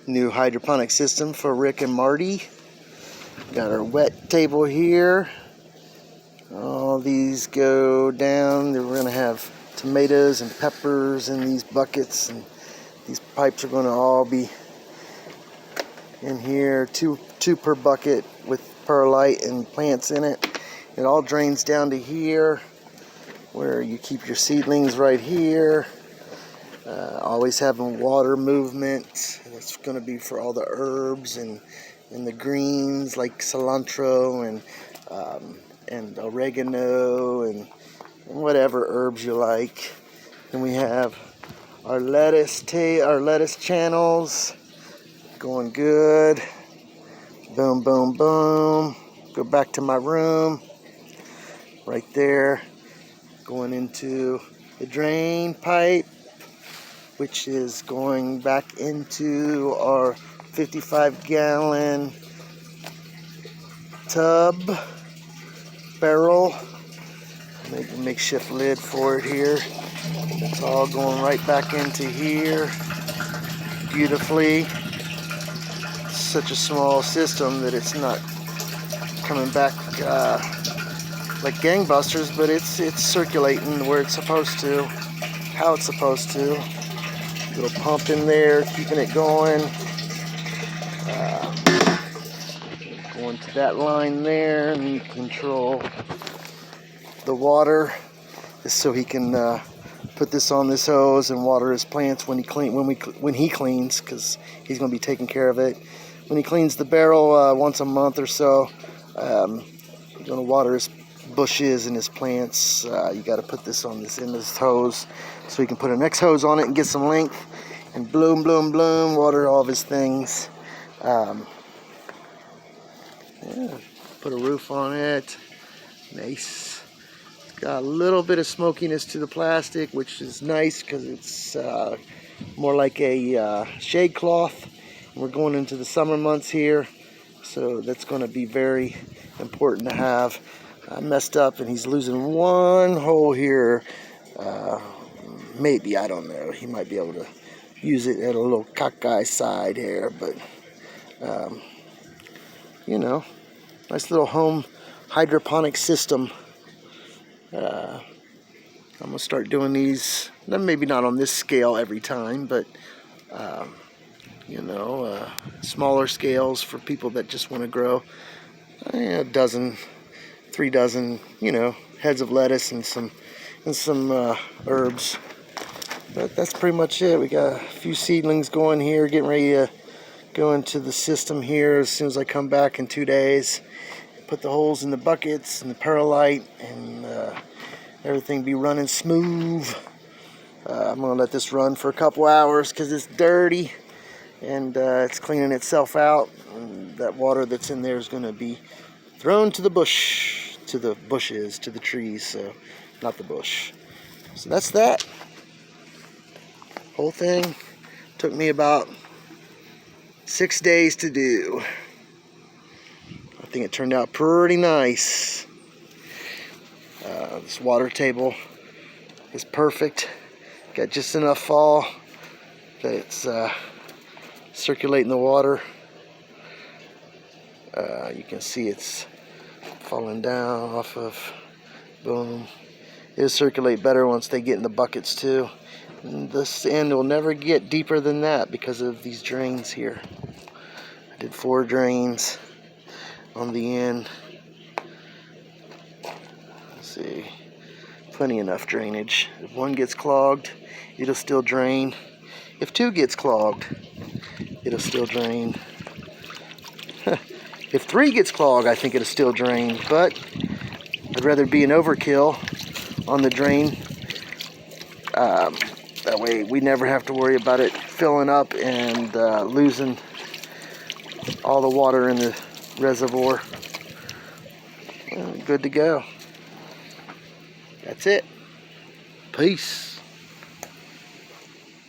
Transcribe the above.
New hydroponic system for Rick and Marty. Got our wet table here. All these go down. We're going to have tomatoes and peppers in these buckets, and these pipes are going to all be in here, two per bucket with perlite and plants in it. It all drains down to here where you keep your seedlings right here. Always having water movement. That's going to be for all the herbs and the greens like cilantro and oregano and whatever herbs you like. Then we have our lettuce channels going good. Boom, boom, boom. Go back to my room. Right there. Going into the drain pipe, which is going back into our 55-gallon tub barrel. Make a makeshift lid for it here. It's all going right back into here beautifully. It's such a small system that it's not coming back like gangbusters, but it's circulating where it's supposed to, how it's supposed to. Little pump in there, keeping it going. Going to that line there, and you control the water, just so he can put this on this hose and water his plants when he cleans, because he's going to be taking care of it. When he cleans the barrel once a month or so, he's going to water his bushes and his plants. You got to put this on this end of this hose so he can put a next hose on it and get some length and bloom, bloom, bloom, water all of his things. Yeah, put a roof on it. Nice. It's got a little bit of smokiness to the plastic, which is nice because it's more like a shade cloth. We're going into the summer months here, so that's going to be very important to have. I messed up and he's losing one hole here. Maybe, I don't know, he might be able to use it at a little cockeye side here, but you know, nice little home hydroponic system. I'm gonna start doing these, maybe not on this scale every time, but you know, smaller scales for people that just want to grow a dozen, 3 dozen, you know, heads of lettuce and some herbs. But that's pretty much it. We got a few seedlings going here, getting ready to go into the system here as soon as I come back in 2 days. Put the holes in the buckets and the perlite, and everything be running smooth. I'm gonna let this run for a couple hours because it's dirty, and it's cleaning itself out. And that water that's in there is going to be thrown to the bush, to the bushes, to the trees, so not the bush. So that's that. Whole thing took me about 6 days to do. I think it turned out pretty nice. This water table is perfect. Got just enough fall that it's circulating the water. You can see it's falling down off of, boom. It'll circulate better once they get in the buckets too. And this end will never get deeper than that because of these drains here. I did 4 drains on the end. Let's see, plenty enough drainage. If 1 gets clogged, it'll still drain. If 2 gets clogged, it'll still drain. If 3 gets clogged, I think it'll still drain, but I'd rather be an overkill on the drain. That way we never have to worry about it filling up and losing all the water in the reservoir. Good to go. That's it. Peace.